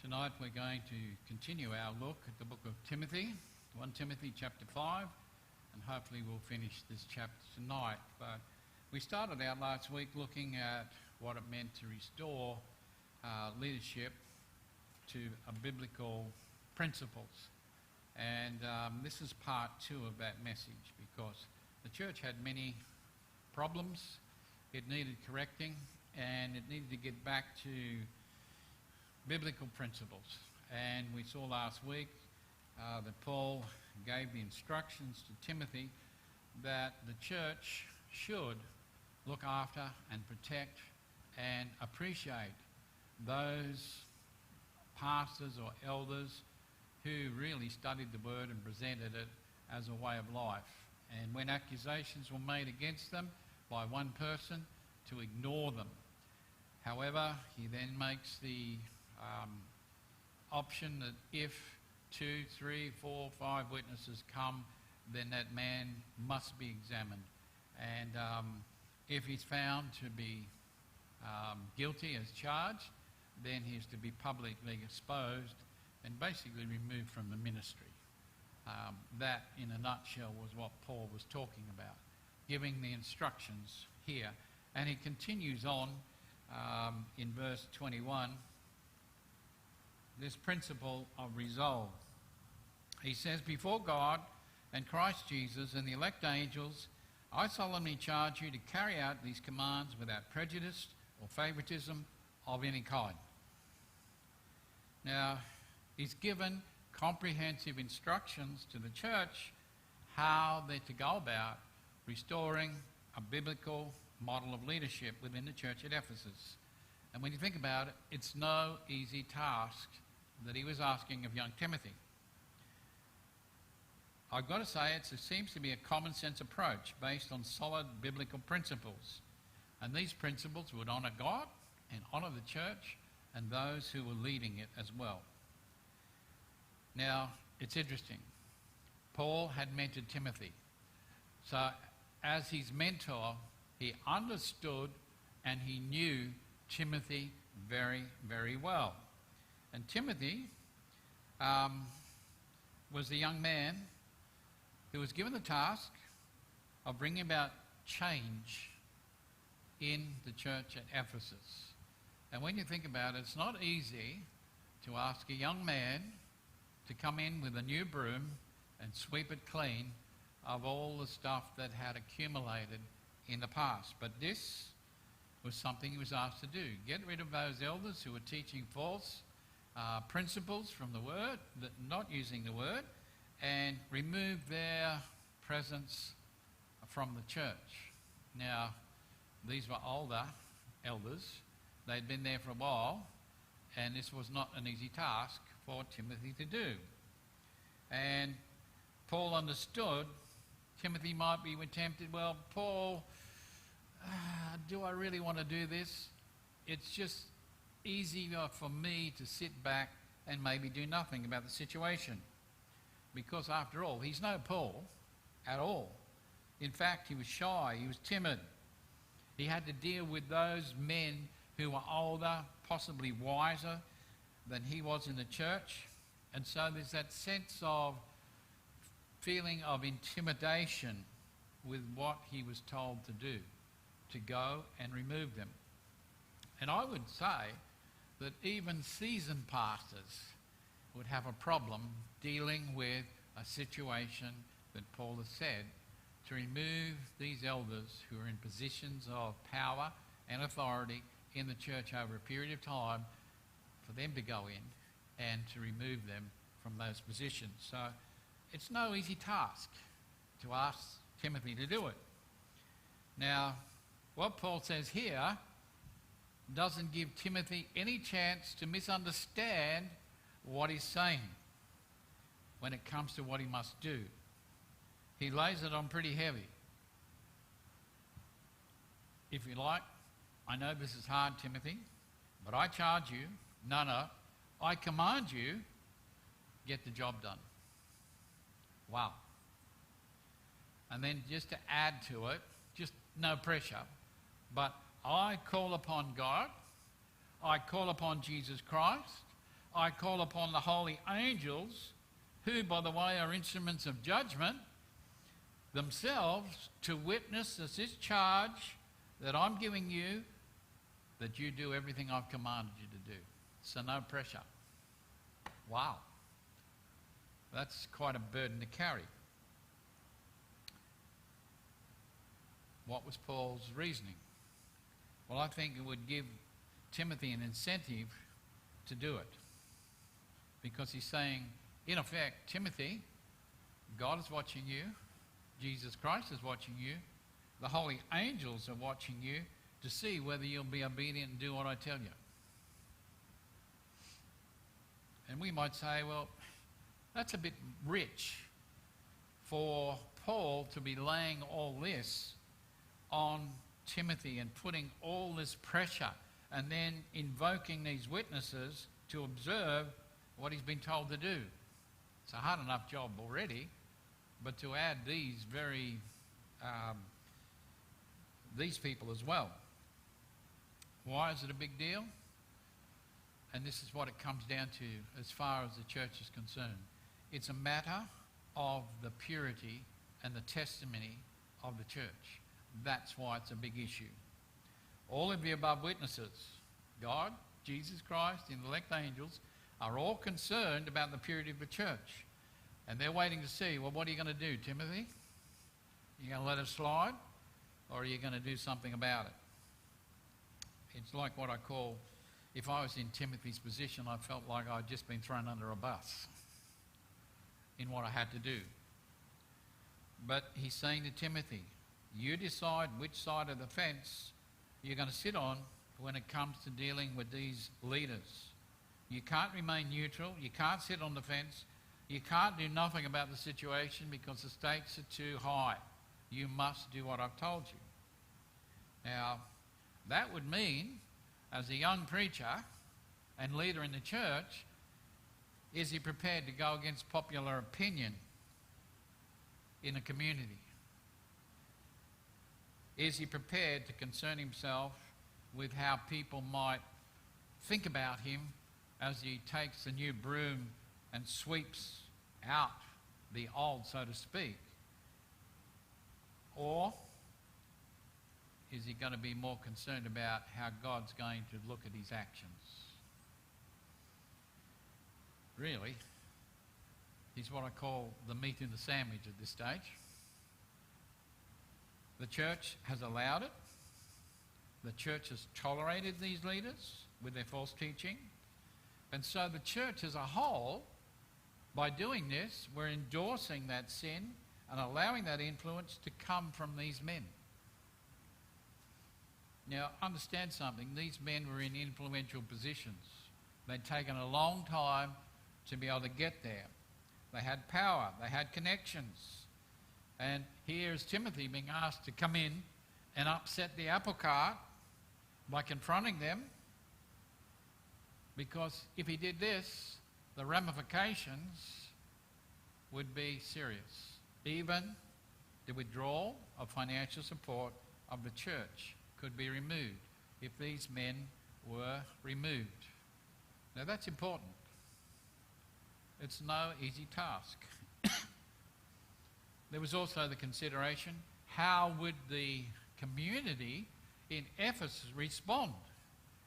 Tonight we're going to continue our look at the book of Timothy, 1 Timothy chapter 5, and hopefully we'll finish this chapter tonight. But we started out last week looking at what it meant to restore leadership to a biblical principles. And this is part 2 of that message, because the church had many problems. It needed correcting, and it needed to get back to biblical principles. And we saw last week that Paul gave the instructions to Timothy that the church should look after and protect and appreciate those pastors or elders who really studied the word and presented it as a way of life. And when accusations were made against them by one person, to ignore them. However, he then makes the option that if 2, 3, 4, 5 witnesses come, then that man must be examined. And if he's found to be guilty as charged, then he is to be publicly exposed and basically removed from the ministry. That, in a nutshell, was what Paul was talking about, giving the instructions here. And he continues on in verse 21, this principle of resolve. He says, "Before God and Christ Jesus and the elect angels, I solemnly charge you to carry out these commands without prejudice or favoritism of any kind." Now, he's given comprehensive instructions to the church how they're to go about restoring a biblical model of leadership within the church at Ephesus. And when you think about it, it's no easy task that he was asking of young Timothy. I've got to say, it seems to be a common sense approach based on solid biblical principles. And these principles would honour God and honour the church and those who were leading it as well. Now, it's interesting. Paul had mentored Timothy. So, as his mentor, he understood and he knew Timothy very, very well. And Timothy was the young man who was given the task of bringing about change in the church at Ephesus. And when you think about it, it's not easy to ask a young man to come in with a new broom and sweep it clean of all the stuff that had accumulated in the past. But this was something he was asked to do. Get rid of those elders who were teaching false principles from the word, not using the word, and remove their presence from the church. Now, these were older elders. They'd been there for a while, and this was not an easy task for Timothy to do. And Paul understood Timothy might be tempted. Well, Paul, do I really want to do this? It's just easier for me to sit back and maybe do nothing about the situation. Because after all, he's no Paul at all. In fact, he was shy, he was timid. He had to deal with those men who were older, possibly wiser than he was in the church. And so there's that sense of feeling of intimidation with what he was told to do, to go and remove them. And I would say that even seasoned pastors would have a problem dealing with a situation that Paul has said, to remove these elders who are in positions of power and authority in the church over a period of time, for them to go in and to remove them from those positions. So it's no easy task to ask Timothy to do it. Now, what Paul says here doesn't give Timothy any chance to misunderstand what he's saying when it comes to what he must do. He lays it on pretty heavy. If you like, I know this is hard, Timothy, but I charge you, I command you, get the job done. Wow. And then just to add to it, just no pressure, but I call upon God, I call upon Jesus Christ, I call upon the holy angels, who, by the way, are instruments of judgment, themselves to witness this charge that I'm giving you, that you do everything I've commanded you to do. So no pressure. Wow. That's quite a burden to carry. What was Paul's reasoning? Well, I think it would give Timothy an incentive to do it. Because he's saying, in effect, Timothy, God is watching you, Jesus Christ is watching you, the holy angels are watching you to see whether you'll be obedient and do what I tell you. And we might say, well, that's a bit rich for Paul to be laying all this on Timothy and putting all this pressure and then invoking these witnesses to observe what he's been told to do. It's a hard enough job already, but to add these people as well. Why is it a big deal? And this is what it comes down to as far as the church is concerned. It's a matter of the purity and the testimony of the church. That's why it's a big issue. All of the above witnesses, God, Jesus Christ, and the elect angels, are all concerned about the purity of the church. And they're waiting to see, well, what are you going to do, Timothy? Are you going to let it slide? Or are you going to do something about it? It's like what I call, if I was in Timothy's position, I felt like I'd just been thrown under a bus in what I had to do. But he's saying to Timothy, you decide which side of the fence you're going to sit on when it comes to dealing with these leaders. You can't remain neutral. You can't sit on the fence. You can't do nothing about the situation because the stakes are too high. You must do what I've told you. Now, that would mean, as a young preacher and leader in the church, is he prepared to go against popular opinion in a community? Is he prepared to concern himself with how people might think about him as he takes the new broom and sweeps out the old, so to speak? Or is he going to be more concerned about how God's going to look at his actions? Really, he's what I call the meat in the sandwich at this stage. The church has allowed it. The church has tolerated these leaders with their false teaching. And so the church as a whole, by doing this, we're endorsing that sin and allowing that influence to come from these men. Now, understand something. These men were in influential positions. They'd taken a long time to be able to get there. They had power. They had connections. And here's Timothy being asked to come in and upset the apple cart by confronting them, because if he did this, the ramifications would be serious. Even the withdrawal of financial support of the church could be removed if these men were removed. Now that's important. It's no easy task. There was also the consideration, how would the community in Ephesus respond?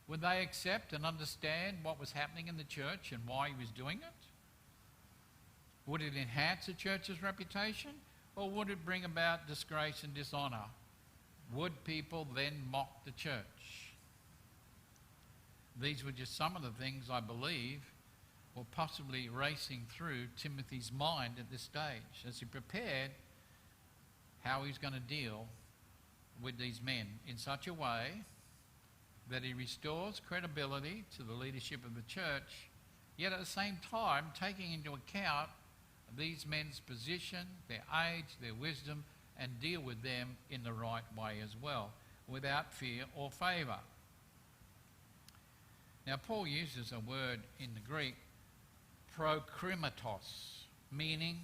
Would they accept and understand what was happening in the church and why he was doing it? Would it enhance the church's reputation, or would it bring about disgrace and dishonour? Would people then mock the church? These were just some of the things I believe were possibly racing through Timothy's mind at this stage as he prepared how he's going to deal with these men in such a way that he restores credibility to the leadership of the church, yet at the same time taking into account these men's position, their age, their wisdom, and deal with them in the right way as well, without fear or favour. Now, Paul uses a word in the Greek, prokrimatos, meaning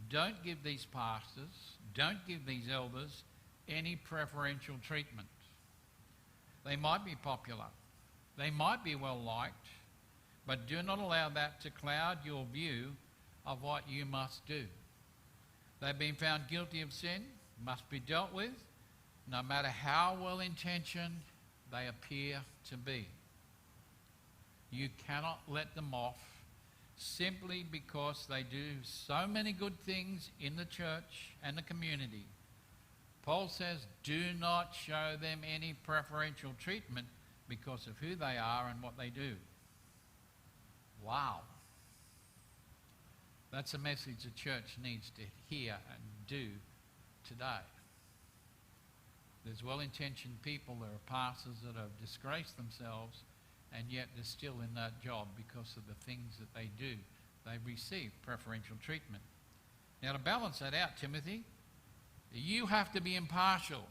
don't give these pastors, don't give these elders any preferential treatment. They might be popular, they might be well liked, But do not allow that to cloud your view of what you must do. They've been found guilty of sin, must be dealt with, no matter how well-intentioned they appear to be. You cannot let them off simply because they do so many good things in the church and the community. Paul says, do not show them any preferential treatment because of who they are and what they do. Wow. That's a message the church needs to hear and do today. There's well-intentioned people, there are pastors that have disgraced themselves, and yet they're still in that job because of the things that they do. They've received preferential treatment. Now, to balance that out, Timothy, you have to be impartial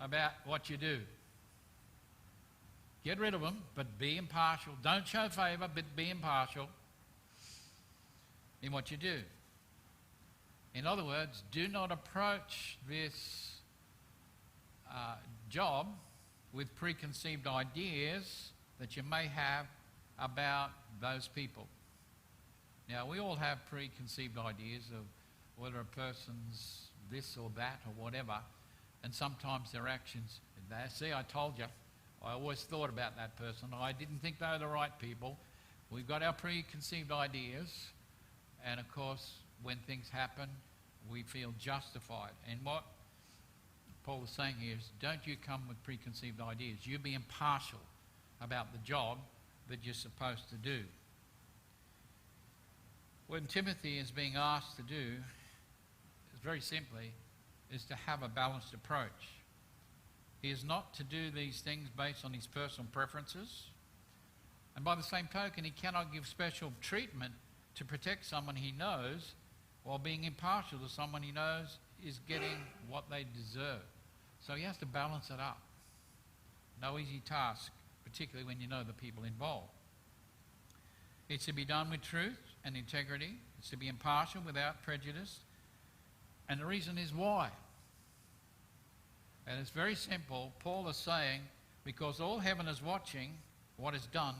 about what you do. Get rid of them, but be impartial. Don't show favour, but be impartial in what you do. In other words, do not approach this job with preconceived ideas that you may have about those people. Now, we all have preconceived ideas of whether a person's this or that or whatever, and sometimes their actions, see, I told you, I always thought about that person, I didn't think they were the right people. We've got our preconceived ideas, and of course, when things happen, we feel justified. And what Paul is saying here is, don't you come with preconceived ideas. You be impartial about the job that you're supposed to do. What Timothy is being asked to do, very simply, is to have a balanced approach. He is not to do these things based on his personal preferences. And by the same token, he cannot give special treatment to protect someone he knows while being impartial to someone he knows is getting what they deserve. So he has to balance it up. No easy task, particularly when you know the people involved. It's to be done with truth and integrity. It's to be impartial without prejudice. And the reason is why. And it's very simple. Paul is saying, because all heaven is watching what is done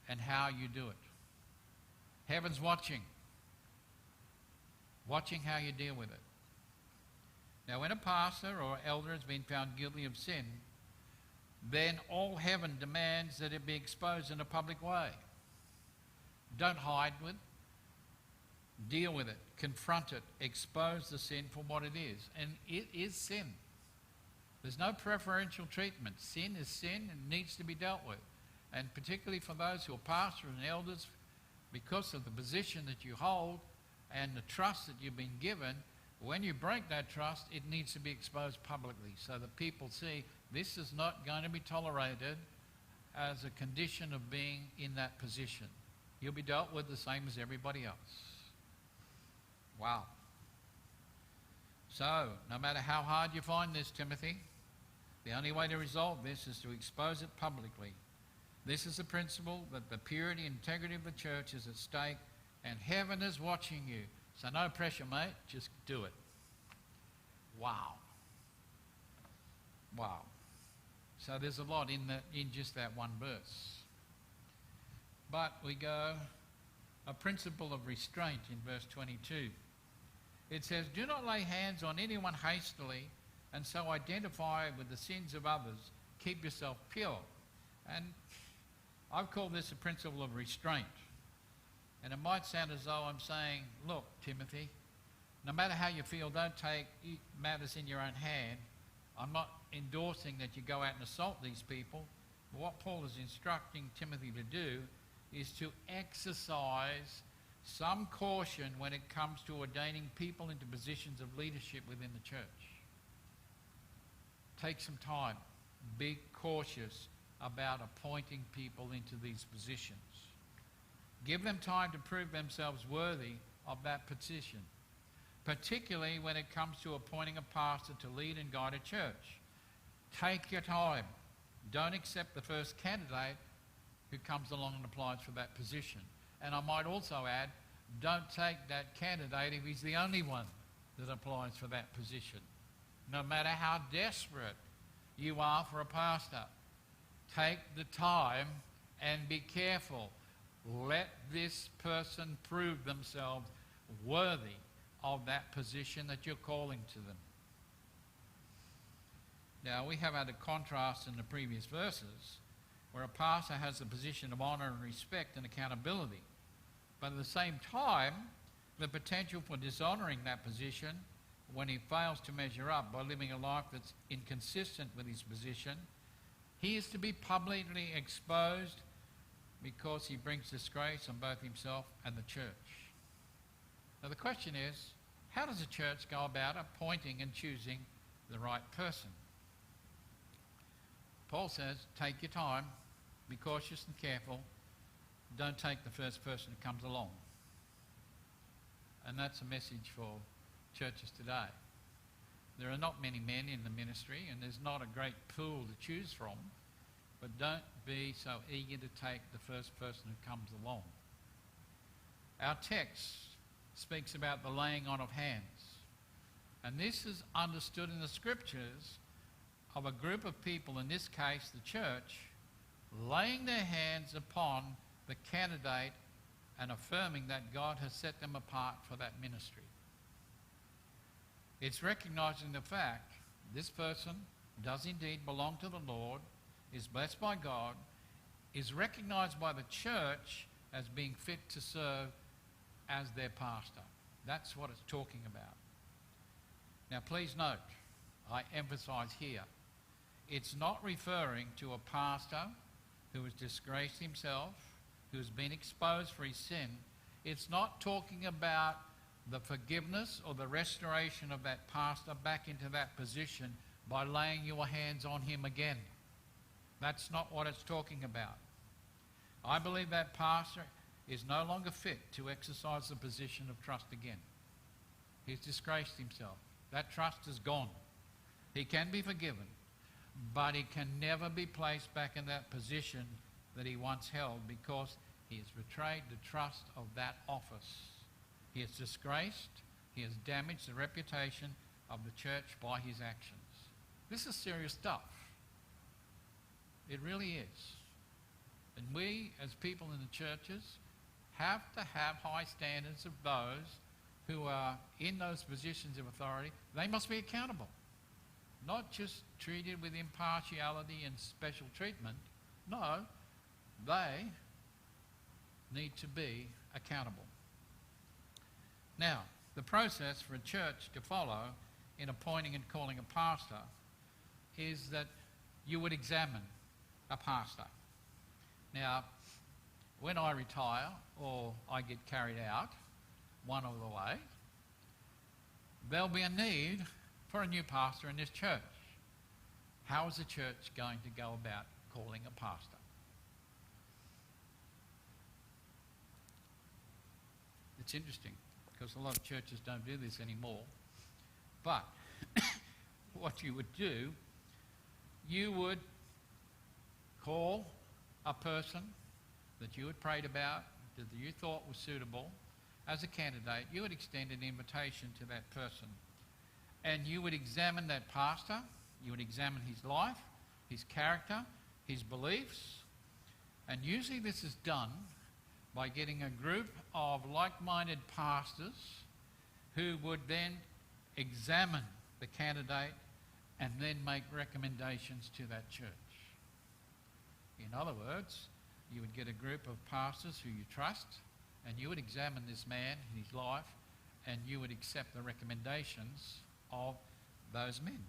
and how you do it. Heaven's watching how you deal with it. Now, when a pastor or elder has been found guilty of sin, then all heaven demands that it be exposed in a public way. Don't hide with it. Deal with it. Confront it. Expose the sin for what it is. And it is sin. There's no preferential treatment. Sin is sin and needs to be dealt with. And particularly for those who are pastors and elders, because of the position that you hold and the trust that you've been given, when you break that trust, it needs to be exposed publicly so that people see this is not going to be tolerated as a condition of being in that position. You'll be dealt with the same as everybody else. Wow. So, no matter how hard you find this, Timothy, the only way to resolve this is to expose it publicly. This is the principle that the purity and integrity of the church is at stake, and heaven is watching you. So no pressure, mate. Just do it. Wow. Wow. So there's a lot in just that one verse. But we go a principle of restraint in verse 22. It says, do not lay hands on anyone hastily and so identify with the sins of others. Keep yourself pure. And I've called this a principle of restraint. And it might sound as though I'm saying, look, Timothy, no matter how you feel, don't take matters in your own hand. I'm not endorsing that you go out and assault these people. But what Paul is instructing Timothy to do is to exercise some caution when it comes to ordaining people into positions of leadership within the church. Take some time. Be cautious about appointing people into these positions. Give them time to prove themselves worthy of that position, particularly when it comes to appointing a pastor to lead and guide a church. Take your time. Don't accept the first candidate who comes along and applies for that position. And I might also add, don't take that candidate if he's the only one that applies for that position. No matter how desperate you are for a pastor, take the time and be careful. Let this person prove themselves worthy of that position that you're calling to them. Now, we have had a contrast in the previous verses where a pastor has a position of honour and respect and accountability, but at the same time, the potential for dishonouring that position when he fails to measure up by living a life that's inconsistent with his position. He is to be publicly exposed because he brings disgrace on both himself and the church. Now the question is, how does a church go about appointing and choosing the right person? Paul says, take your time, be cautious and careful, don't take the first person who comes along. And that's a message for churches today. There are not many men in the ministry and there's not a great pool to choose from, but don't be so eager to take the first person who comes along. Our text speaks about the laying on of hands, and this is understood in the scriptures of a group of people, in this case the church, laying their hands upon the candidate and affirming that God has set them apart for that ministry. It's recognizing the fact this person does indeed belong to the Lord, is blessed by God, is recognized by the church as being fit to serve as their pastor. That's what it's talking about. Now please note, I emphasize here, it's not referring to a pastor who has disgraced himself, who has been exposed for his sin. It's not talking about the forgiveness or the restoration of that pastor back into that position by laying your hands on him again. That's not what it's talking about. I believe that pastor is no longer fit to exercise the position of trust again. He's disgraced himself. That trust is gone. He can be forgiven, but he can never be placed back in that position that he once held because he has betrayed the trust of that office. He has disgraced, he has damaged the reputation of the church by his actions. This is serious stuff. It really is. And we, as people in the churches, have to have high standards of those who are in those positions of authority. They must be accountable, not just treated with impartiality and special treatment. No, they need to be accountable. Now, the process for a church to follow in appointing and calling a pastor is that you would examine a pastor. Now, when I retire or I get carried out one of the way, there'll be a need for a new pastor in this church. How is the church going to go about calling a pastor? It's interesting because a lot of churches don't do this anymore. But what you would do, you would call a person that you had prayed about, that you thought was suitable as a candidate. You would extend an invitation to that person. And you would examine that pastor. You would examine his life, his character, his beliefs. And usually this is done by getting a group of like-minded pastors who would then examine the candidate and then make recommendations to that church. In other words, you would get a group of pastors who you trust, and you would examine this man and his life, and you would accept the recommendations of those men.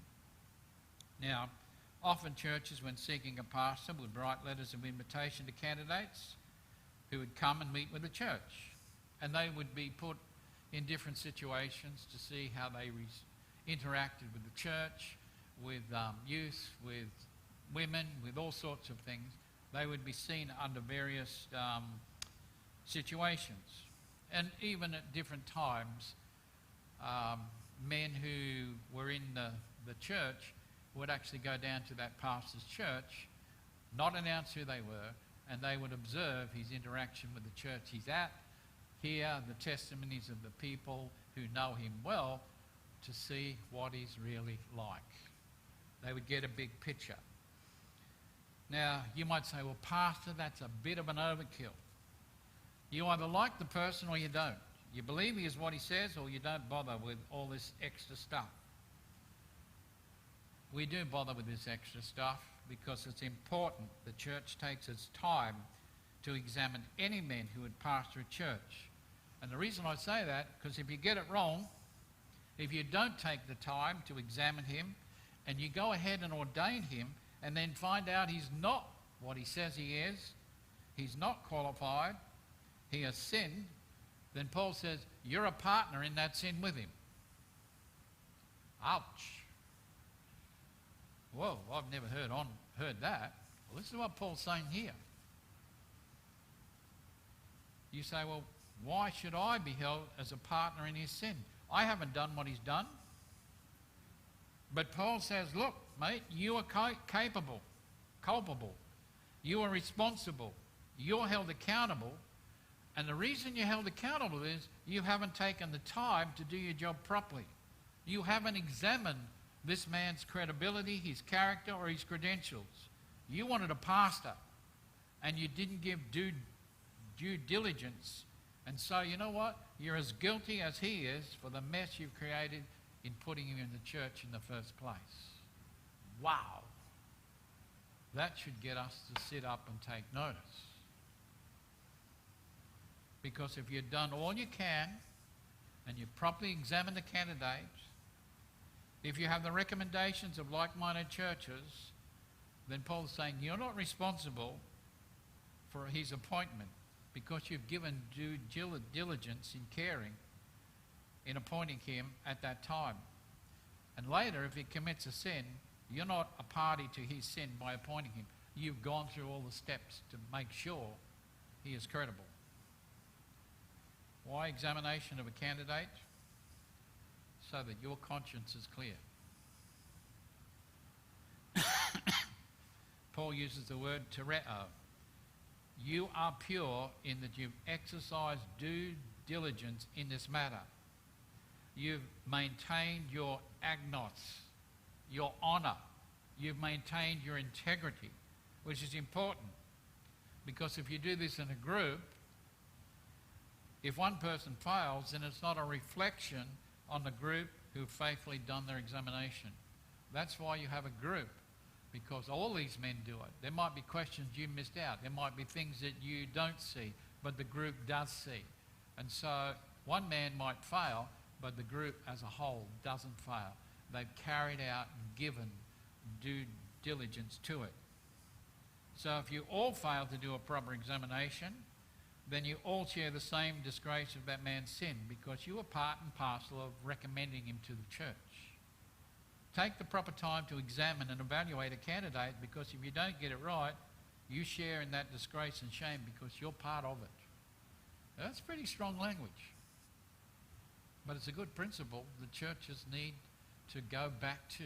Now, often churches, when seeking a pastor, would write letters of invitation to candidates who would come and meet with the church. And they would be put in different situations to see how they interacted with the church, with youth, with women, with all sorts of things. They would be seen under various situations. And even at different times, men who were in the church would actually go down to that pastor's church, not announce who they were, and they would observe his interaction with the church he's at, hear the testimonies of the people who know him well to see what he's really like. They would get a big picture. Now, you might say, well, Pastor, that's a bit of an overkill. You either like the person or you don't. You believe he is what he says, or you don't bother with all this extra stuff. We do bother with this extra stuff because it's important the church takes its time to examine any men who would pastor a church. And the reason I say that, because if you get it wrong, if you don't take the time to examine him, and you go ahead and ordain him, and then find out he's not what he says he is, he's not qualified, he has sinned, then Paul says, you're a partner in that sin with him. Ouch. Whoa, I've never heard that. Well, this is what Paul's saying here. You say, well, why should I be held as a partner in his sin? I haven't done what he's done. But Paul says, look, mate, you are culpable. You are responsible. You're held accountable. And the reason you're held accountable is you haven't taken the time to do your job properly. You haven't examined this man's credibility, his character, or his credentials. You wanted a pastor, and you didn't give due diligence. And so, you know what? You're as guilty as he is for the mess you've created in putting him in the church in the first place. Wow. That should get us to sit up and take notice. Because if you've done all you can, and you properly examine the candidates, if you have the recommendations of like-minded churches, then Paul's saying you're not responsible for his appointment because you've given due diligence in caring in appointing him at that time. And later, if he commits a sin, you're not a party to his sin by appointing him. You've gone through all the steps to make sure he is credible. Why examination of a candidate? So that your conscience is clear. Paul uses the word tereo. You are pure in that you've exercised due diligence in this matter. You've maintained your agnos, your honour. You've maintained your integrity, which is important. Because if you do this in a group, if one person fails, then it's not a reflection on the group who've faithfully done their examination. That's why you have a group, because all these men do it. There might be questions you missed out. There might be things that you don't see, but the group does see. And so one man might fail, but the group as a whole doesn't fail. They've carried out and given due diligence to it. So if you all fail to do a proper examination, then you all share the same disgrace of that man's sin, because you are part and parcel of recommending him to the church. Take the proper time to examine and evaluate a candidate, because if you don't get it right, you share in that disgrace and shame because you're part of it. Now, that's pretty strong language. But it's a good principle the churches need to go back to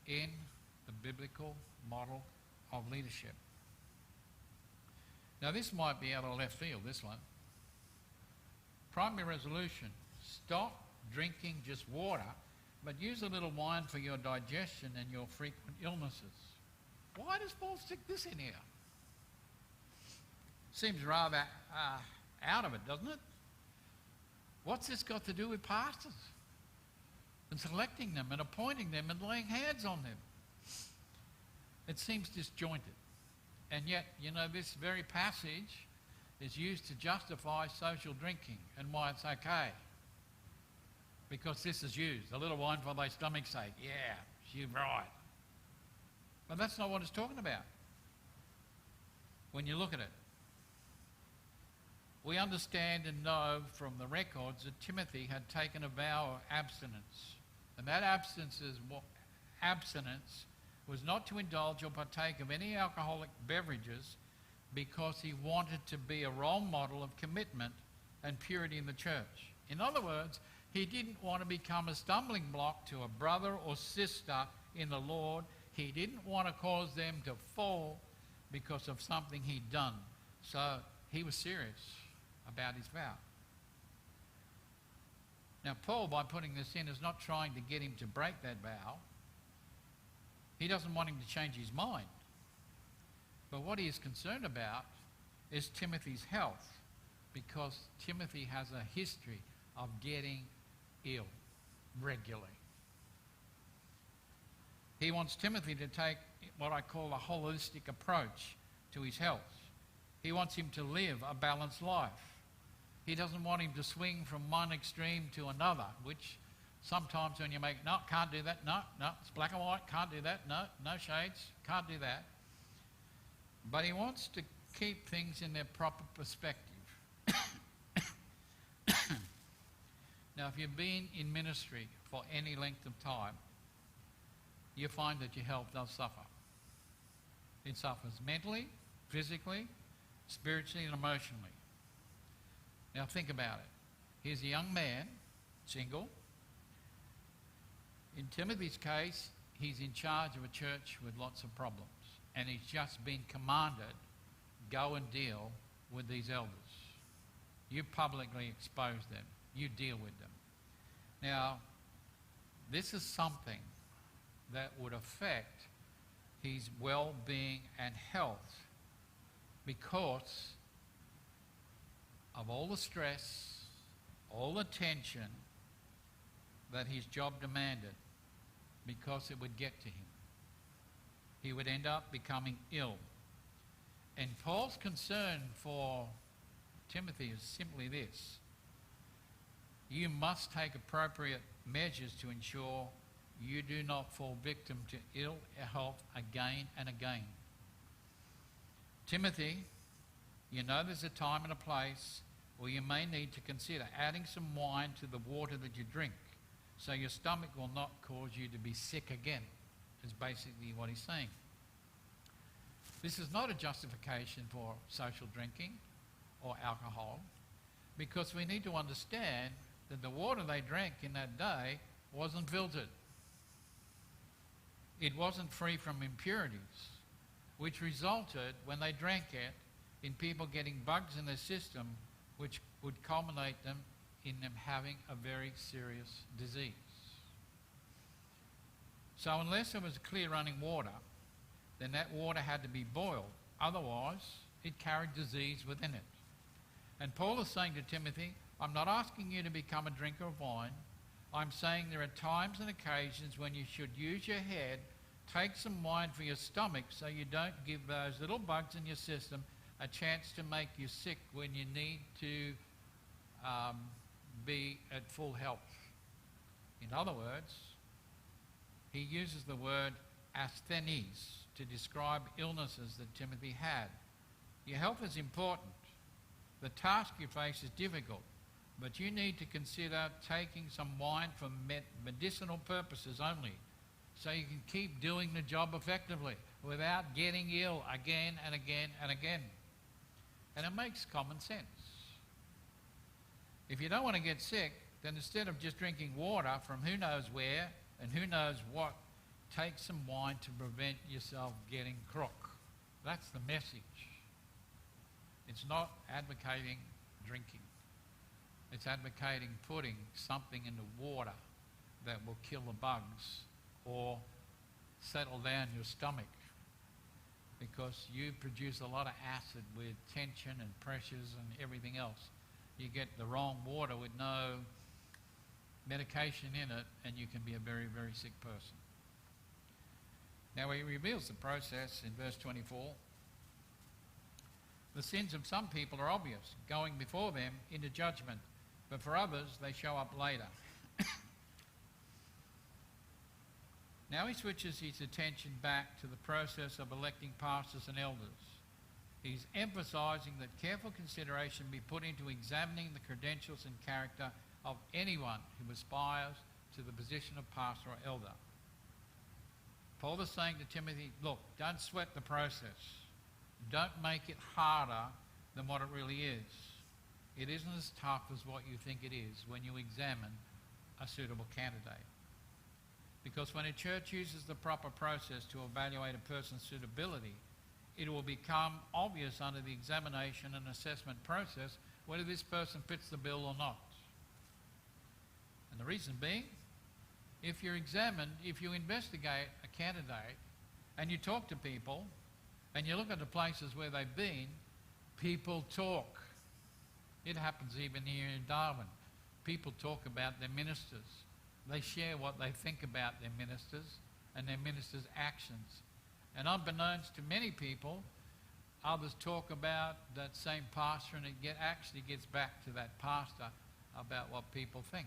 in the biblical model of leadership. Now this might be out of left field, this one. Primary resolution: stop drinking just water, but use a little wine for your digestion and your frequent illnesses. Why does Paul stick this in here? Seems rather out of it, doesn't it? What's this got to do with pastors and selecting them and appointing them and laying hands on them? It seems disjointed. And yet, you know, this very passage is used to justify social drinking and why it's okay. Because this is used, a little wine for thy stomach's sake. Yeah, you're right. But that's not what it's talking about when you look at it. We understand and know from the records that Timothy had taken a vow of abstinence. And that abstinence was not to indulge or partake of any alcoholic beverages, because he wanted to be a role model of commitment and purity in the church. In other words, he didn't want to become a stumbling block to a brother or sister in the Lord. He didn't want to cause them to fall because of something he'd done. So he was serious about his vow. Now Paul, by putting this in, is not trying to get him to break that vow. He doesn't want him to change his mind. But what he is concerned about is Timothy's health because Timothy has a history of getting ill regularly. He wants Timothy to take what I call a holistic approach to his health. He wants him to live a balanced life. He doesn't want him to swing from one extreme to another, which sometimes when you make, no, can't do that, no, it's black and white, can't do that, no shades, can't do that. But he wants to keep things in their proper perspective. Now, if you've been in ministry for any length of time, you find that your health does suffer. It suffers mentally, physically, spiritually and emotionally. Now think about it. Here's a young man, single. In Timothy's case, he's in charge of a church with lots of problems. And he's just been commanded, go and deal with these elders. You publicly expose them. You deal with them. Now, this is something that would affect his well-being and health because of all the stress, all the tension that his job demanded, because it would get to him. He would end up becoming ill. And Paul's concern for Timothy is simply this: you must take appropriate measures to ensure you do not fall victim to ill health again and again. Timothy, you know there's a time and a place where you may need to consider adding some wine to the water that you drink so your stomach will not cause you to be sick again, is basically what he's saying. This is not a justification for social drinking or alcohol, because we need to understand that the water they drank in that day wasn't filtered. It wasn't free from impurities, which resulted, when they drank it, in people getting bugs in their system, which would culminate in them having a very serious disease. So unless there was clear running water, then that water had to be boiled. Otherwise, it carried disease within it. And Paul is saying to Timothy, I'm not asking you to become a drinker of wine. I'm saying there are times and occasions when you should use your head, take some wine for your stomach so you don't give those little bugs in your system a chance to make you sick when you need to be at full health. In other words, he uses the word asthenies to describe illnesses that Timothy had. Your health is important. The task you face is difficult, but you need to consider taking some wine for medicinal purposes only, so you can keep doing the job effectively without getting ill again and again and again. And it makes common sense. If you don't want to get sick, then instead of just drinking water from who knows where and who knows what, take some wine to prevent yourself getting crook. That's the message. It's not advocating drinking. It's advocating putting something in the water that will kill the bugs or settle down your stomach, because you produce a lot of acid with tension and pressures and everything else. You get the wrong water with no medication in it, and you can be a very, very sick person. Now he reveals the process in verse 24. The sins of some people are obvious, going before them into judgment, but for others they show up later. Now he switches his attention back to the process of electing pastors and elders. He's emphasizing that careful consideration be put into examining the credentials and character of anyone who aspires to the position of pastor or elder. Paul is saying to Timothy, look, don't sweat the process. Don't make it harder than what it really is. It isn't as tough as what you think it is when you examine a suitable candidate. Because when a church uses the proper process to evaluate a person's suitability, it will become obvious under the examination and assessment process whether this person fits the bill or not. And the reason being, if you investigate a candidate and you talk to people and you look at the places where they've been, people talk. It happens even here in Darwin. People talk about their ministers. They share what they think about their ministers and their ministers' actions. And unbeknownst to many people, others talk about that same pastor, and it actually gets back to that pastor about what people think.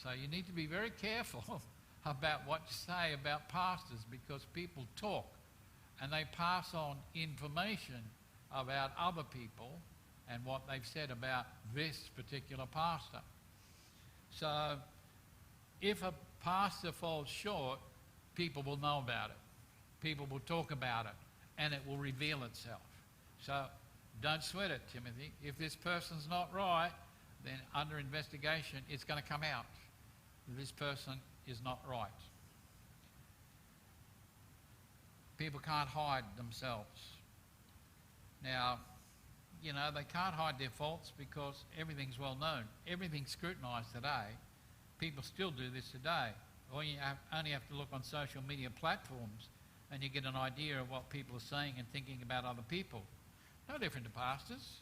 So you need to be very careful about what you say about pastors, because people talk and they pass on information about other people and what they've said about this particular pastor. So if a pastor falls short, people will know about it. People will talk about it, and it will reveal itself. So don't sweat it, Timothy. If this person's not right, then under investigation, it's going to come out. This person is not right. People can't hide themselves. Now, you know, they can't hide their faults because everything's well known. Everything's scrutinised today. People still do this today. Or you only have to look on social media platforms and you get an idea of what people are saying and thinking about other people. No different to pastors.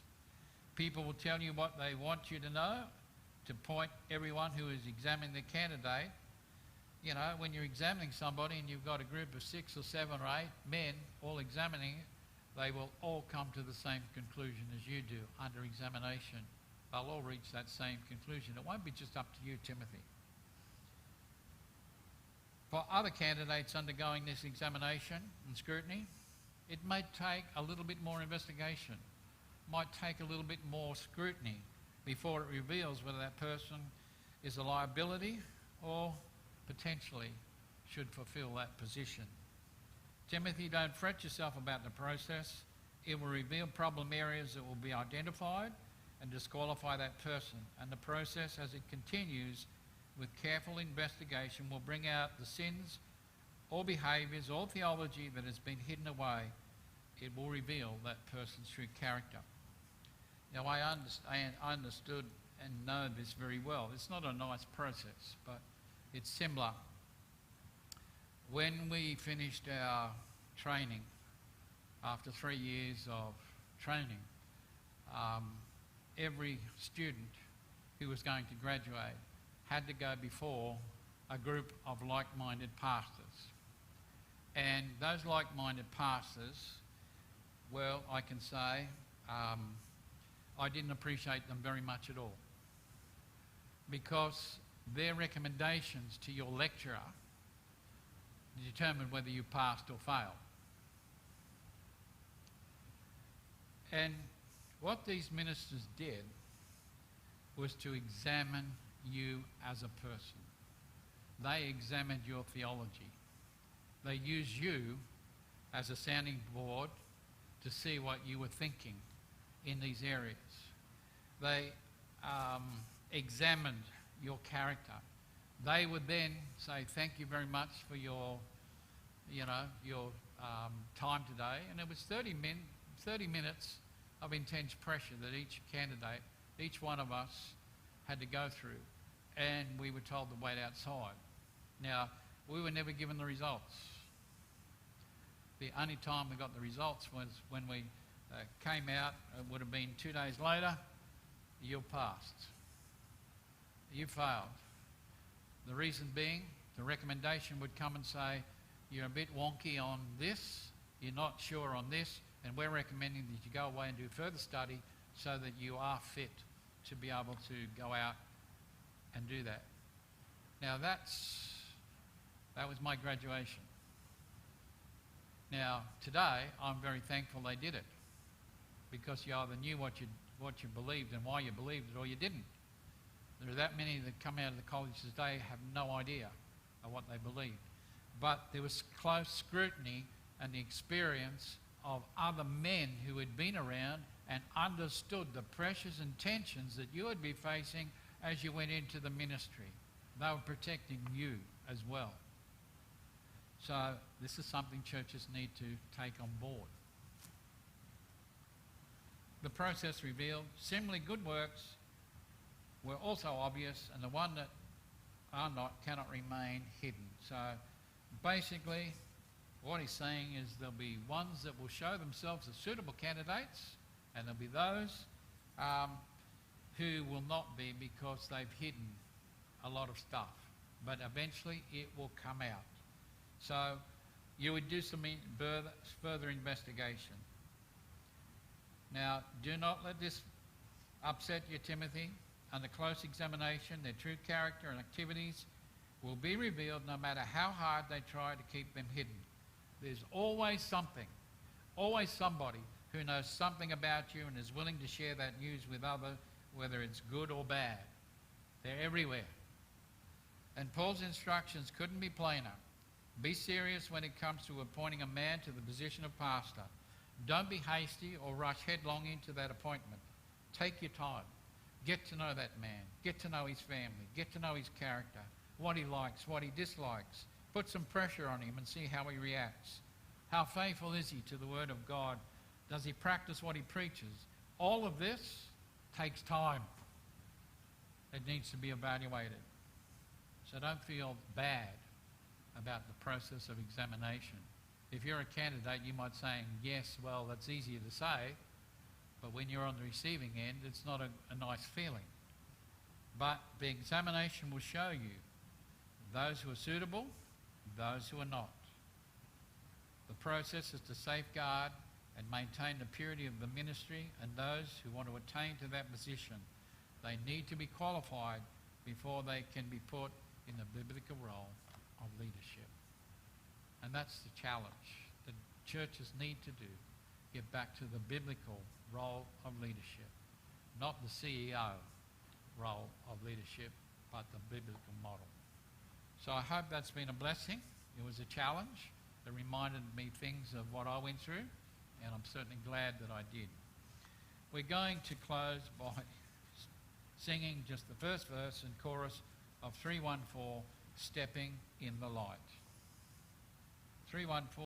People will tell you what they want you to know to point everyone who is examining the candidate. You know, when you're examining somebody and you've got a group of 6 or 7 or 8 men all examining it, they will all come to the same conclusion as you do under examination. They'll all reach that same conclusion. It won't be just up to you, Timothy. For other candidates undergoing this examination and scrutiny, it may take a little bit more investigation, might take a little bit more scrutiny before it reveals whether that person is a liability or potentially should fulfill that position. Timothy, don't fret yourself about the process. It will reveal problem areas that will be identified and disqualify that person. And the process, as it continues with careful investigation, will bring out the sins or behaviours or theology that has been hidden away. It will reveal that person's true character. Now, I understood and know this very well. It's not a nice process, but it's similar. When we finished our training, after 3 years of training, every student who was going to graduate had to go before a group of like-minded pastors. And those like-minded pastors, well, I can say, I didn't appreciate them very much at all, because their recommendations to your lecturer determined whether you passed or failed. And what these ministers did was to examine you as a person. They examined your theology. They used you as a sounding board to see what you were thinking in these areas. They examined your character. They would then say, thank you very much for your time today. And it was 30 minutes of intense pressure that each candidate, each one of us, had to go through. And we were told to wait outside. Now, we were never given the results. The only time we got the results was when we came out. It would have been 2 days later. You passed. You failed. The reason being, the recommendation would come and say, you're a bit wonky on this, you're not sure on this, and we're recommending that you go away and do further study so that you are fit to be able to go out and do that. Now that was my graduation. Now today I'm very thankful they did it, because you either knew what you believed and why you believed it, or you didn't. There are that many that come out of the college today have no idea of what they believed. But there was close scrutiny and the experience of other men who had been around and understood the pressures and tensions that you would be facing as you went into the ministry. They were protecting you as well. So this is something churches need to take on board. The process revealed similarly good works were also obvious, and the one that are not cannot remain hidden. So basically what he's saying is there'll be ones that will show themselves as suitable candidates, and there'll be those who will not be because they've hidden a lot of stuff. But eventually it will come out. So you would do some further investigation. Now, do not let this upset you, Timothy. Under close examination, their true character and activities will be revealed no matter how hard they try to keep them hidden. There's always something, always somebody who knows something about you and is willing to share that news with others, whether it's good or bad. They're everywhere. And Paul's instructions couldn't be plainer. Be serious when it comes to appointing a man to the position of pastor. Don't be hasty or rush headlong into that appointment. Take your time. Get to know that man. Get to know his family. Get to know his character, what he likes, what he dislikes. Put some pressure on him and see how he reacts. How faithful is he to the Word of God? Does he practice what he preaches? All of this takes time. It needs to be evaluated. So don't feel bad about the process of examination. If you're a candidate, you might say, yes, well, that's easier to say, but when you're on the receiving end, it's not a nice feeling. But the examination will show you those who are suitable, those who are not. The process is to safeguard and maintain the purity of the ministry, and those who want to attain to that position, they need to be qualified before they can be put in the biblical role of leadership. And that's the challenge that churches need to do. Get back to the biblical role of leadership. Not the CEO role of leadership, but the biblical model. So I hope that's been a blessing. It was a challenge that reminded me things of what I went through, and I'm certainly glad that I did. We're going to close by singing just the first verse and chorus of 314, Stepping in the Light. 314.